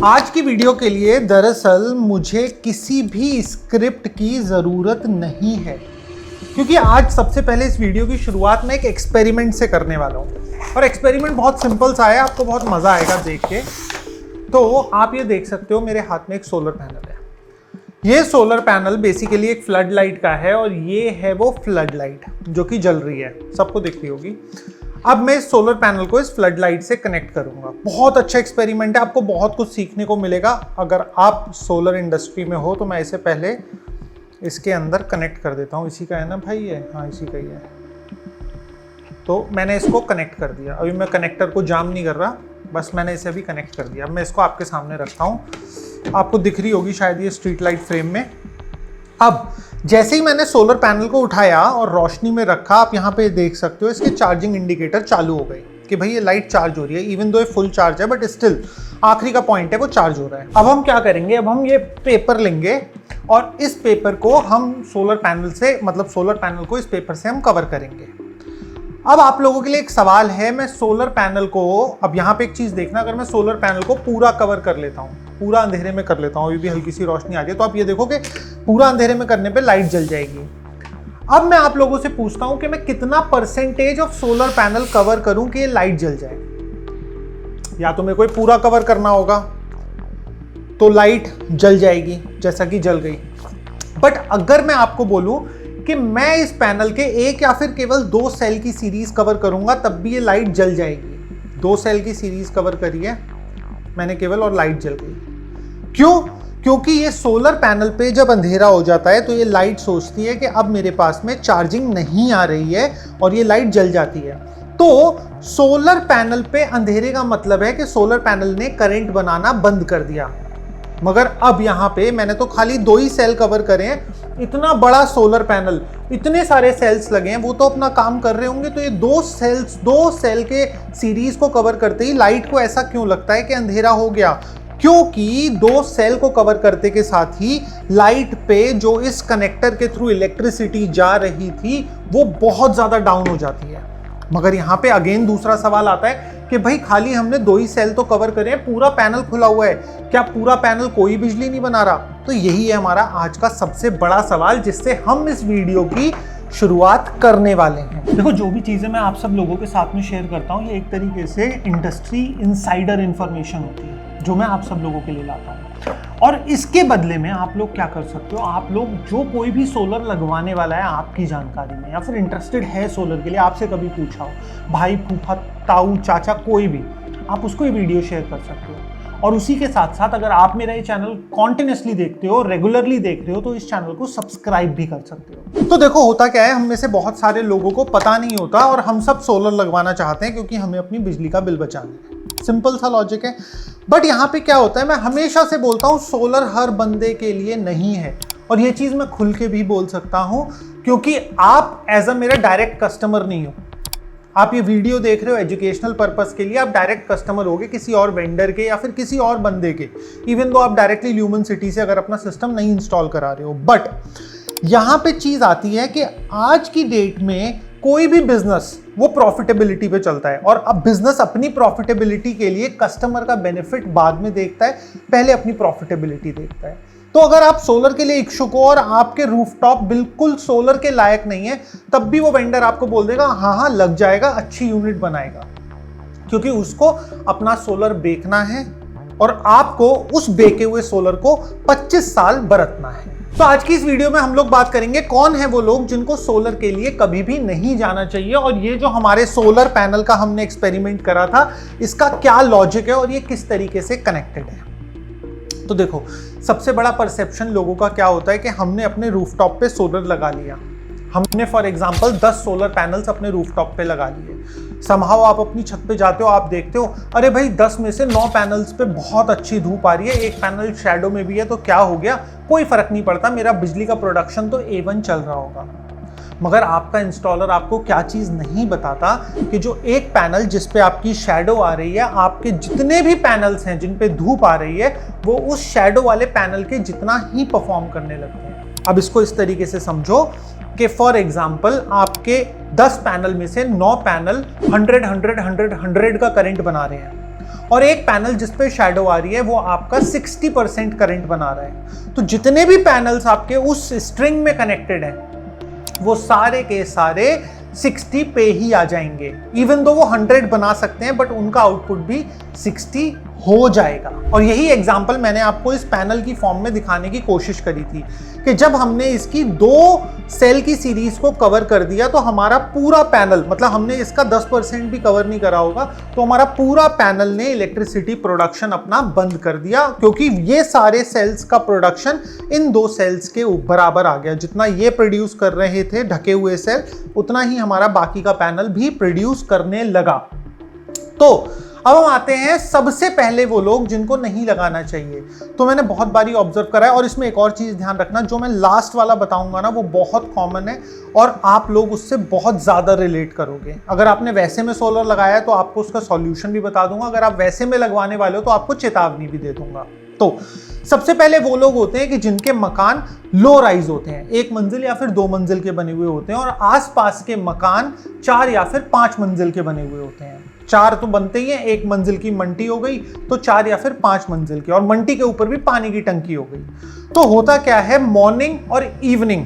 आज की वीडियो के लिए दरअसल मुझे किसी भी स्क्रिप्ट की ज़रूरत नहीं है, क्योंकि आज सबसे पहले इस वीडियो की शुरुआत में एक एक्सपेरिमेंट से करने वाला हूँ। और एक्सपेरिमेंट बहुत सिंपल सा है, आपको बहुत मज़ा आएगा देख के। तो आप ये देख सकते हो, मेरे हाथ में एक सोलर पैनल है। ये सोलर पैनल बेसिकली एक फ्लड लाइट का है और ये है वो फ्लड लाइट जो कि जल रही है, सबको दिख रही होगी। अब मैं इस सोलर पैनल को इस फ्लड लाइट से कनेक्ट करूंगा। बहुत अच्छा एक्सपेरिमेंट है, आपको बहुत कुछ सीखने को मिलेगा। अगर आप सोलर इंडस्ट्री में हो तो मैं इसे पहले इसके अंदर कनेक्ट कर देता हूँ। इसी का है ना भाई ये? हाँ, इसी का ही है। तो मैंने इसको कनेक्ट कर दिया। अभी मैं कनेक्टर को जाम नहीं कर रहा, बस मैंने इसे भी कनेक्ट कर दिया। अब मैं इसको आपके सामने रखता हूँ, आपको दिख रही होगी शायद ये स्ट्रीट लाइट फ्रेम में। अब जैसे ही मैंने सोलर पैनल को उठाया और रोशनी में रखा, आप यहाँ पे देख सकते हो इसके चार्जिंग इंडिकेटर चालू हो गए कि भाई ये लाइट चार्ज हो रही है। इवन दो ये फुल चार्ज है बट स्टिल आखिरी का पॉइंट है वो चार्ज हो रहा है। अब हम क्या करेंगे, अब हम ये पेपर लेंगे और इस पेपर को हम सोलर पैनल से, मतलब सोलर पैनल को इस पेपर से हम कवर करेंगे। अब आप लोगों के लिए एक सवाल है, मैं सोलर पैनल को, अब यहाँ पे एक चीज देखना, अगर मैं सोलर पैनल को पूरा कवर कर लेता हूँ, पूरा अंधेरे में कर लेता हूँ, अभी भी हल्की सी रोशनी आ रही है, तो आप ये देखो कि पूरा अंधेरे में करने पे लाइट जल जाएगी। अब मैं आप लोगों से पूछता हूँ कि मैं कितना percentage of solar panel cover करूँ कि ये लाइट जल जाए। या तो मेरे को पूरा कवर करना होगा तो लाइट जल जाएगी जैसा कि जल गई। बट अगर मैं आपको बोलूं कि मैं इस पैनल के एक या फिर केवल 2 सेल की सीरीज कवर करूंगा तब भी ये लाइट जल जाएगी। 2 सेल की सीरीज कवर करी है मैंने केवल और लाइट जल गई। क्यों? क्योंकि ये सोलर पैनल पे जब अंधेरा हो जाता है तो ये लाइट सोचती है कि अब मेरे पास में चार्जिंग नहीं आ रही है और ये लाइट जल जाती है। तो सोलर पैनल पे अंधेरे का मतलब है कि सोलर पैनल ने करंट बनाना बंद कर दिया। मगर अब यहाँ पे मैंने तो खाली 2 ही सेल कवर करे हैं। इतना बड़ा सोलर पैनल, इतने सारे सेल्स लगे हैं, वो तो अपना काम कर रहे होंगे। तो ये 2 सेल के सीरीज को कवर करते ही लाइट को ऐसा क्यों लगता है कि अंधेरा हो गया? क्योंकि 2 सेल को कवर करते के साथ ही लाइट पे जो इस कनेक्टर के थ्रू इलेक्ट्रिसिटी जा रही थी वो बहुत ज्यादा डाउन हो जाती है। मगर यहाँ पे अगेन दूसरा सवाल आता है कि भाई खाली हमने 2 ही सेल तो कवर करे हैं, पूरा पैनल खुला हुआ है, क्या पूरा पैनल कोई बिजली नहीं बना रहा? तो यही है हमारा आज का सबसे बड़ा सवाल जिससे हम इस वीडियो की शुरुआत करने वाले हैं। देखो, जो भी चीजें मैं आप सब लोगों के साथ में शेयर करता हूँ ये एक तरीके से इंडस्ट्री इनसाइडर इंफॉर्मेशन होती है जो मैं आप सब लोगों के लिए लाता हूँ। और इसके बदले में आप लोग क्या कर सकते हो, आप लोग जो कोई भी सोलर लगवाने वाला है आपकी जानकारी में या फिर इंटरेस्टेड है सोलर के लिए, आपसे कभी पूछा हो, भाई, फूफा, ताऊ, चाचा, कोई भी, आप उसको ये वीडियो शेयर कर सकते हो। और उसी के साथ साथ अगर आप मेरा ये चैनल कॉन्टिन्यूसली देखते हो, रेगुलरली देख रहे हो, तो इस चैनल को सब्सक्राइब भी कर सकते हो। तो देखो, होता क्या है, हम में से बहुत सारे लोगों को पता नहीं होता और हम सब सोलर लगवाना चाहते हैं क्योंकि हमें अपनी बिजली का बिल बचाना है। सिंपल सा लॉजिक है। बट यहाँ पे क्या होता है, मैं हमेशा से बोलता हूँ सोलर हर बंदे के लिए नहीं है। और ये चीज मैं खुल के भी बोल सकता हूँ क्योंकि आप एज अ मेरा डायरेक्ट कस्टमर नहीं हो। आप ये वीडियो देख रहे हो एजुकेशनल पर्पस के लिए, आप डायरेक्ट कस्टमर होगे किसी और वेंडर के या फिर किसी और बंदे के, इवन दो आप डायरेक्टली ल्यूमन सिटी से अगर अपना सिस्टम नहीं इंस्टॉल करा रहे हो। बट यहाँ पे चीज आती है कि आज की डेट में कोई भी बिजनेस वो प्रॉफिटेबिलिटी पे चलता है और अब बिजनेस अपनी प्रॉफिटेबिलिटी के लिए कस्टमर का बेनिफिट बाद में देखता है, पहले अपनी प्रॉफिटेबिलिटी देखता है। तो अगर आप सोलर के लिए इच्छुक हो और आपके रूफटॉप बिल्कुल सोलर के लायक नहीं है, तब भी वो वेंडर आपको बोल देगा हाँ हाँ लग जाएगा, अच्छी यूनिट बनाएगा, क्योंकि उसको अपना सोलर बेचना है और आपको उस बेचे हुए सोलर को 25 साल बरतना है। तो आज की इस वीडियो में हम लोग बात करेंगे कौन है वो लोग जिनको सोलर के लिए कभी भी नहीं जाना चाहिए और ये जो हमारे सोलर पैनल का हमने एक्सपेरिमेंट करा था इसका क्या लॉजिक है और ये किस तरीके से कनेक्टेड है। तो देखो, सबसे बड़ा परसेप्शन लोगों का क्या होता है कि हमने अपने रूफटॉप पे सोलर लगा लिया, हमने फॉर एग्जांपल 10 सोलर पैनल्स अपने रूफटॉप पे लगा लिए। समहाउ आप अपनी छत पे जाते हो, आप देखते हो अरे भाई 10 में से 9 पैनल्स पे बहुत अच्छी धूप आ रही है, एक पैनल शैडो में भी है, तो क्या हो गया, कोई फर्क नहीं पड़ता, मेरा बिजली का प्रोडक्शन तो A1 चल रहा होगा। मगर आपका इंस्टॉलर आपको क्या चीज नहीं बताता कि जो एक पैनल जिस पे आपकी शैडो आ रही है, आपके जितने भी पैनल्स हैं जिन पे धूप आ रही है वो उस शैडो वाले पैनल के जितना ही परफॉर्म करने लगते हैं। अब इसको इस तरीके से समझो कि फॉर एग्जाम्पल आपके 10 पैनल में से 9 पैनल 100 का करंट बना रहे हैं और एक पैनल जिस पे शैडो आ रही है वो आपका 60% करंट बना रहा है। तो जितने भी पैनल्स आपके उस स्ट्रिंग में कनेक्टेड हैं वो सारे के सारे 60 पे ही आ जाएंगे। इवन दो वो 100 बना सकते हैं बट उनका आउटपुट भी 60 हो जाएगा। और यही एग्जांपल मैंने आपको इस पैनल की फॉर्म में दिखाने की कोशिश करी थी कि जब हमने इसकी 2 सेल की सीरीज को कवर कर दिया तो हमारा पूरा पैनल, मतलब हमने इसका 10% भी कवर नहीं करा होगा, तो हमारा पूरा पैनल ने इलेक्ट्रिसिटी प्रोडक्शन अपना बंद कर दिया, क्योंकि ये सारे सेल्स का प्रोडक्शन इन 2 सेल्स के बराबर आ गया। जितना ये प्रोड्यूस कर रहे थे ढके हुए सेल, उतना ही हमारा बाकी का पैनल भी प्रोड्यूस करने लगा। तो अब हम आते हैं सबसे पहले वो लोग जिनको नहीं लगाना चाहिए। तो मैंने बहुत बारी ऑब्जर्व करा है, और इसमें एक और चीज ध्यान रखना, जो मैं लास्ट वाला बताऊंगा ना वो बहुत कॉमन है और आप लोग उससे बहुत ज्यादा रिलेट करोगे। अगर आपने वैसे में सोलर लगाया है तो आपको उसका सॉल्यूशन भी बता दूंगा, अगर आप वैसे में लगवाने वाले हो तो आपको चेतावनी भी दे दूंगा। तो सबसे पहले वो लोग होते हैं कि जिनके मकान लो राइज होते हैं, 1 मंजिल या फिर 2 मंजिल के बने हुए होते हैं, और आसपास के मकान 4 या फिर 5 मंजिल के बने हुए होते हैं। 4 तो बनते ही हैं, 1 मंजिल की मंटी हो गई तो 4 या फिर 5 मंजिल की, और मंटी के ऊपर भी पानी की टंकी हो गई। तो होता क्या है, मॉर्निंग और इवनिंग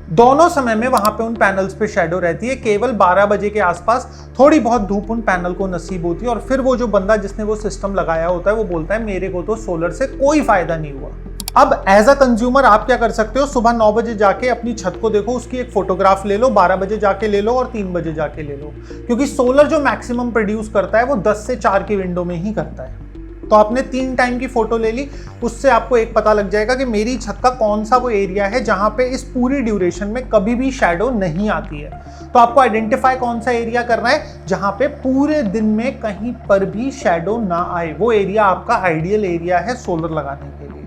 दोनों समय में वहां पे उन पैनल्स पे शैडो रहती है। केवल 12 बजे के आसपास थोड़ी बहुत धूप उन पैनल को नसीब होती है, और फिर वो जो बंदा जिसने वो सिस्टम लगाया होता है वो बोलता है मेरे को तो सोलर से कोई फायदा नहीं हुआ। अब एज अ कंज्यूमर आप क्या कर सकते हो, सुबह 9 बजे जाके अपनी छत को देखो, उसकी एक फोटोग्राफ ले लो, 12 बजे जाके ले लो और 3 बजे जाके ले लो, क्योंकि सोलर जो मैक्सिमम प्रोड्यूस करता है वो 10 से 4 की विंडो में ही करता है। तो आपने 3 टाइम की फोटो ले ली, उससे आपको एक पता लग जाएगा कि मेरी छत का कौन सा वो एरिया है जहां पे इस पूरी ड्यूरेशन में कभी भी शैडो नहीं आती है। तो आपको आइडेंटिफाई कौन सा एरिया करना है जहां पे पूरे दिन में कहीं पर भी शैडो ना आए, वो एरिया आपका आइडियल एरिया है सोलर लगाने के लिए।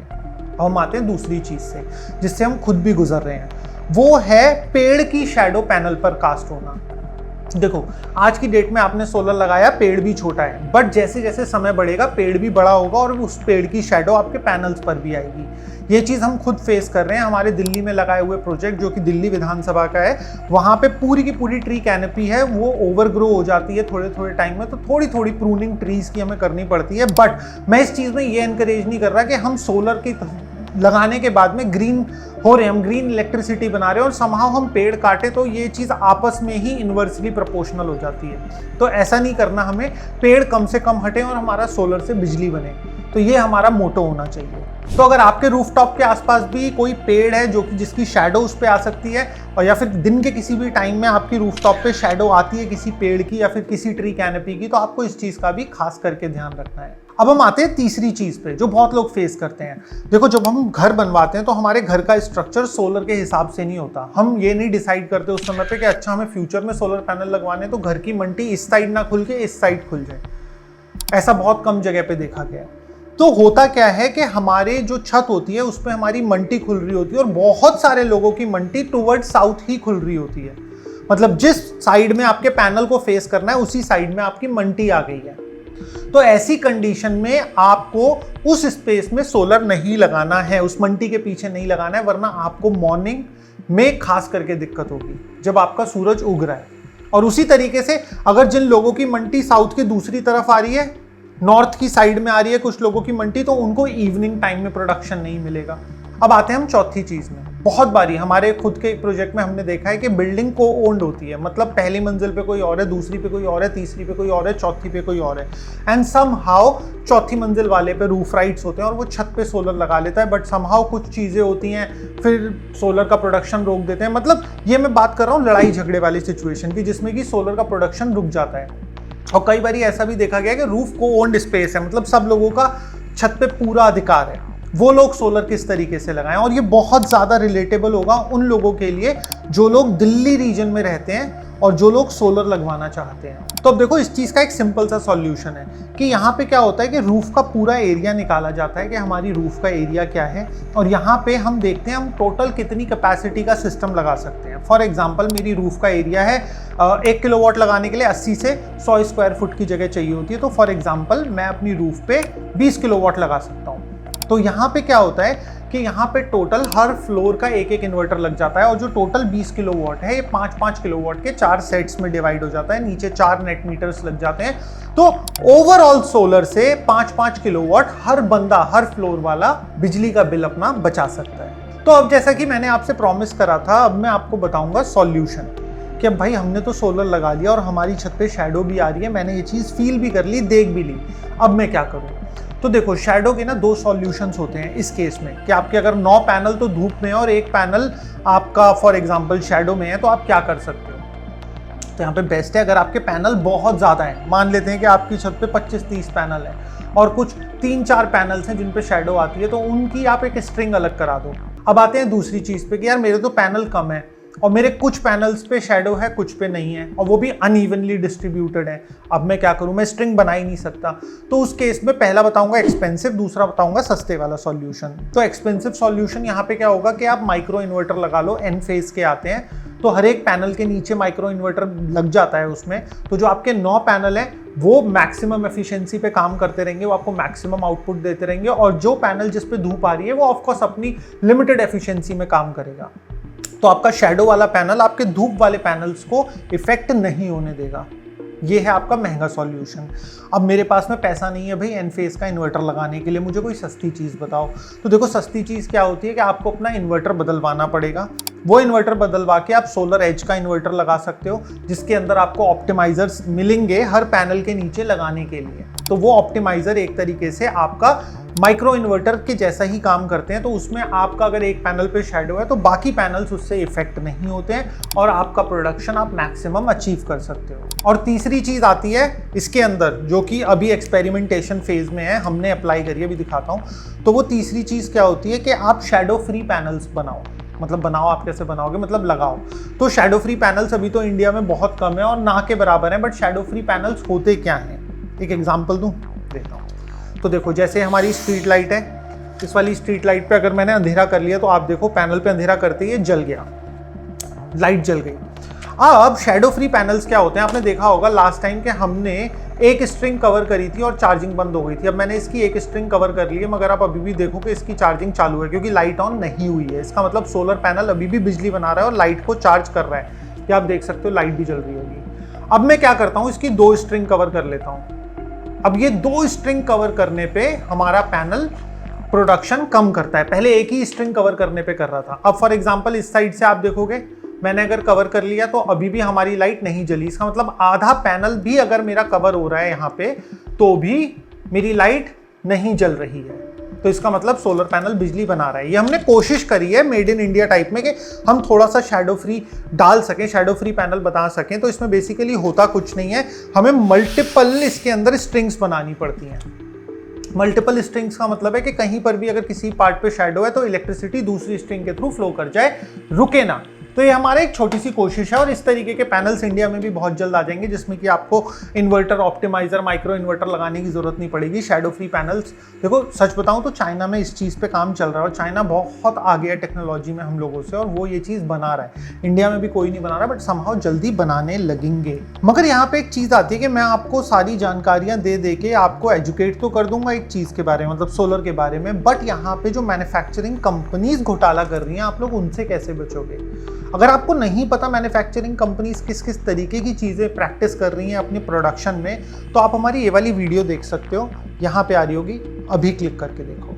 अब हम आते हैं दूसरी चीज से जिससे हम खुद भी गुजर रहे हैं, वो है पेड़ की शैडो पैनल पर कास्ट होना। देखो आज की डेट में आपने सोलर लगाया, पेड़ भी छोटा है, बट जैसे जैसे समय बढ़ेगा पेड़ भी बड़ा होगा और उस पेड़ की शैडो आपके पैनल्स पर भी आएगी। ये चीज़ हम खुद फेस कर रहे हैं। हमारे दिल्ली में लगाए हुए प्रोजेक्ट जो कि दिल्ली विधानसभा का है, वहाँ पे पूरी की पूरी ट्री कैनपी है, वो ओवरग्रो हो जाती है थोड़े थोड़े टाइम में, तो थोड़ी थोड़ी प्रूनिंग ट्रीज की हमें करनी पड़ती है। बट मैं इस चीज़ में ये इनकरेज नहीं कर रहा कि हम सोलर की लगाने के बाद में ग्रीन हो रहे, हम ग्रीन इलेक्ट्रिसिटी बना रहे हैं और समहाउ हम पेड़ काटे तो ये चीज़ आपस में ही इन्वर्सली प्रोपोर्शनल हो जाती है। तो ऐसा नहीं करना, हमें पेड़ कम से कम हटें और हमारा सोलर से बिजली बने, तो ये हमारा मोटो होना चाहिए। तो अगर आपके रूफटॉप के आसपास भी कोई पेड़ है जो कि जिसकी शैडो उस पर आ सकती है, और या फिर दिन के किसी भी टाइम में आपकी रूफटॉप पे शैडो आती है किसी पेड़ की या फिर किसी ट्री कैनपी की, तो आपको इस चीज़ का भी खास करके ध्यान रखना है। अब हम आते हैं तीसरी चीज़ पे जो बहुत लोग फेस करते हैं। देखो जब हम घर बनवाते हैं तो हमारे घर का स्ट्रक्चर सोलर के हिसाब से नहीं होता। हम ये नहीं डिसाइड करते उस समय पे कि अच्छा हमें फ्यूचर में सोलर पैनल लगवाने तो घर की मंटी इस साइड ना खुल के इस साइड खुल जाए। ऐसा बहुत कम जगह पे देखा गया है। तो होता क्या है कि हमारे जो छत होती है उस पर हमारी मंटी खुल रही होती है, और बहुत सारे लोगों की मंटी टुवर्ड साउथ ही खुल रही होती है। मतलब जिस साइड में आपके पैनल को फेस करना है उसी साइड में आपकी मंटी आ गई है। तो ऐसी कंडीशन में आपको उस स्पेस में सोलर नहीं लगाना है, उस मंटी के पीछे नहीं लगाना है, वरना आपको मॉर्निंग में खास करके दिक्कत होगी जब आपका सूरज उग रहा है। और उसी तरीके से अगर जिन लोगों की मंटी साउथ की दूसरी तरफ आ रही है, नॉर्थ की साइड में आ रही है कुछ लोगों की मंटी, तो उनको इवनिंग टाइम में प्रोडक्शन नहीं मिलेगा। अब आते हैं हम चौथी चीज में। बहुत बारी हमारे खुद के प्रोजेक्ट में हमने देखा है कि बिल्डिंग को ओन्ड होती है, मतलब पहली मंजिल पे कोई और है, दूसरी पे कोई और है, तीसरी पे कोई और है, चौथी पे कोई और है, एंड समहाउ चौथी मंजिल वाले पे रूफ राइट्स होते हैं और वो छत पे सोलर लगा लेता है, बट समहाउ कुछ चीज़ें होती हैं फिर सोलर का प्रोडक्शन रोक देते हैं। मतलब ये मैं बात कर रहा हूँ लड़ाई झगड़े वाली सिचुएशन की, जिसमें कि सोलर का प्रोडक्शन रुक जाता है। और कई बार ऐसा भी देखा गया कि रूफ को ओन्ड स्पेस है, मतलब सब लोगों का छत पे पूरा अधिकार है, वो लोग सोलर किस तरीके से लगाएं। और ये बहुत ज़्यादा रिलेटेबल होगा उन लोगों के लिए जो लोग दिल्ली रीजन में रहते हैं और जो लोग सोलर लगवाना चाहते हैं। तो अब देखो इस चीज़ का एक सिंपल सा सॉल्यूशन है कि यहाँ पे क्या होता है कि रूफ का पूरा एरिया निकाला जाता है कि हमारी रूफ का एरिया क्या है, और यहाँ पे हम देखते हैं हम टोटल कितनी कैपेसिटी का सिस्टम लगा सकते हैं। फॉर एग्जांपल मेरी रूफ का एरिया है 1 किलोवाट लगाने के लिए 80 से 100 स्क्वायर फुट की जगह चाहिए होती है, तो फॉर एग्जाम्पल मैं अपनी रूफ पे 20 किलोवाट लगा सकता हूँ। तो यहाँ पे क्या होता है कि यहाँ पे टोटल हर फ्लोर का एक एक इन्वर्टर लग जाता है और जो टोटल 20 किलोवाट है ये 5-5 किलोवाट के 4 सेट्स में डिवाइड हो जाता है, नीचे 4 नेट मीटर्स लग जाते हैं। तो ओवरऑल सोलर से 5-5 किलोवाट हर बंदा, हर फ्लोर वाला बिजली का बिल अपना बचा सकता है। तो अब जैसा कि मैंने आपसे प्रॉमिस करा था, अब मैं आपको बताऊंगा सॉल्यूशन कि अब भाई हमने तो सोलर लगा लिया और हमारी छत पे शैडो भी आ रही है, मैंने ये चीज़ फील भी कर ली, देख भी ली, अब मैं क्या करूँ। तो देखो शैडो के ना 2 सॉल्यूशंस होते हैं इस केस में कि आपके अगर 9 पैनल तो धूप में है और 1 पैनल आपका फॉर एग्जांपल शैडो में है, तो आप क्या कर सकते हो। तो यहाँ पे बेस्ट है अगर आपके पैनल बहुत ज़्यादा हैं, मान लेते हैं कि आपकी छत पे 25-30 पैनल है और कुछ 3-4 पैनल्स हैं जिन पे शैडो आती है, तो उनकी आप एक स्ट्रिंग अलग करा दो। अब आते हैं दूसरी चीज़ पे कि यार मेरे तो पैनल कम है और मेरे कुछ पैनल्स पे शैडो है, कुछ पे नहीं है और वो भी अनइवनली डिस्ट्रीब्यूटेड है, अब मैं क्या करूं, मैं स्ट्रिंग बना ही नहीं सकता। तो उस केस में पहला बताऊंगा एक्सपेंसिव, दूसरा बताऊंगा सस्ते वाला सॉल्यूशन। तो एक्सपेंसिव सॉल्यूशन यहाँ पे क्या होगा कि आप माइक्रो इन्वर्टर लगा लो, एन फेज के आते हैं, तो हर एक पैनल के नीचे माइक्रो इन्वर्टर लग जाता है उसमें। तो जो आपके 9 पैनल हैं वो मैक्सिमम एफिशिएंसी पे काम करते रहेंगे, वो आपको मैक्सिमम आउटपुट देते रहेंगे और जो पैनल जिस पे धूप आ रही है वो ऑफकोर्स अपनी लिमिटेड एफिशिएंसी में काम करेगा। तो आपका शैडो वाला पैनल आपके धूप वाले पैनल्स को इफेक्ट नहीं होने देगा। ये है आपका महंगा सॉल्यूशन। अब मेरे पास में पैसा नहीं है भाई एन फेज का इन्वर्टर लगाने के लिए, मुझे कोई सस्ती चीज़ बताओ। तो देखो सस्ती चीज़ क्या होती है कि आपको अपना इन्वर्टर बदलवाना पड़ेगा। वो इन्वर्टर बदलवा के आप सोलर एज का इन्वर्टर लगा सकते हो जिसके अंदर आपको ऑप्टिमाइजर्स मिलेंगे हर पैनल के नीचे लगाने के लिए। तो वो ऑप्टिमाइजर एक तरीके से आपका माइक्रो इन्वर्टर के जैसा ही काम करते हैं। तो उसमें आपका अगर एक पैनल पे शैडो है तो बाकी पैनल्स उससे इफेक्ट नहीं होते हैं और आपका प्रोडक्शन आप मैक्सिमम अचीव कर सकते हो। और तीसरी चीज़ आती है इसके अंदर जो कि अभी एक्सपेरिमेंटेशन फेज में है, हमने अप्लाई करी, अभी दिखाता हूँ। तो वो तीसरी चीज़ क्या होती है कि आप शैडो फ्री पैनल्स बनाओ। मतलब बनाओ, आप कैसे बनाओगे, मतलब लगाओ। तो शैडो फ्री पैनल्स अभी तो इंडिया में बहुत कम है और ना के बराबर हैं, बट शैडो फ्री पैनल्स होते क्या हैं, एक एग्जांपल दूं, देता हूँ। तो देखो जैसे हमारी स्ट्रीट लाइट है, इस वाली स्ट्रीट लाइट पे अगर मैंने अंधेरा कर लिया तो आप देखो पैनल पे अंधेरा करते ही ये जल गया, लाइट जल गई। अब शैडो फ्री पैनल्स क्या होते हैं, आपने देखा होगा लास्ट टाइम कि हमने एक स्ट्रिंग कवर करी थी और चार्जिंग बंद हो गई थी। अब मैंने इसकी एक स्ट्रिंग कवर कर ली है, मगर आप अभी भी देखो कि इसकी चार्जिंग चालू है क्योंकि लाइट ऑन नहीं हुई है। इसका मतलब सोलर पैनल अभी भी बिजली बना रहा है और लाइट को चार्ज कर रहा है। ये आप देख सकते हो लाइट भी जल रही होगी। अब मैं क्या करता हूँ, इसकी 2 स्ट्रिंग कवर कर लेता हूँ। अब ये 2 स्ट्रिंग कवर करने पे हमारा पैनल प्रोडक्शन कम करता है, पहले एक ही स्ट्रिंग कवर करने पे कर रहा था। अब फॉर एग्जांपल इस साइड से आप देखोगे मैंने अगर कवर कर लिया तो अभी भी हमारी लाइट नहीं जली। इसका मतलब आधा पैनल भी अगर मेरा कवर हो रहा है यहाँ पे तो भी मेरी लाइट नहीं जल रही है। तो इसका मतलब सोलर पैनल बिजली बना रहा है। ये हमने कोशिश करी है मेड इन इंडिया टाइप में कि हम थोड़ा सा शैडो फ्री डाल सकें, शैडो फ्री पैनल बता सकें। तो इसमें बेसिकली होता कुछ नहीं है, हमें मल्टीपल इसके अंदर स्ट्रिंग्स बनानी पड़ती हैं। मल्टीपल स्ट्रिंग्स का मतलब है कि कहीं पर भी अगर किसी पार्ट पे शैडो है तो इलेक्ट्रिसिटी दूसरी स्ट्रिंग के थ्रू फ्लो कर जाए, रुके ना। तो ये हमारी एक छोटी सी कोशिश है और इस तरीके के पैनल्स इंडिया में भी बहुत जल्द आ जाएंगे जिसमें कि आपको इन्वर्टर, ऑप्टिमाइजर, माइक्रो इन्वर्टर लगाने की जरूरत नहीं पड़ेगी। शैडो फ्री पैनल्स, देखो सच बताऊं तो चाइना में इस चीज़ पे काम चल रहा है और चाइना बहुत आगे है टेक्नोलॉजी में हम लोगों से और वो ये चीज़ बना रहा है। इंडिया में भी कोई नहीं बना रहा, बट समहाउ जल्दी बनाने लगेंगे। मगर यहाँ पे एक चीज़ आती है कि मैं आपको सारी जानकारियाँ दे के आपको एजुकेट तो कर दूंगा एक चीज़ के बारे में, मतलब सोलर के बारे में, बट यहाँ पे जो मैन्युफैक्चरिंग कंपनीज घोटाला कर रही हैं आप लोग उनसे कैसे बचोगे। अगर आपको नहीं पता मैन्युफैक्चरिंग कंपनीज किस किस तरीके की चीज़ें प्रैक्टिस कर रही हैं अपनी प्रोडक्शन में, तो आप हमारी ये वाली वीडियो देख सकते हो, यहाँ पे आ रही होगी, अभी क्लिक करके देखो।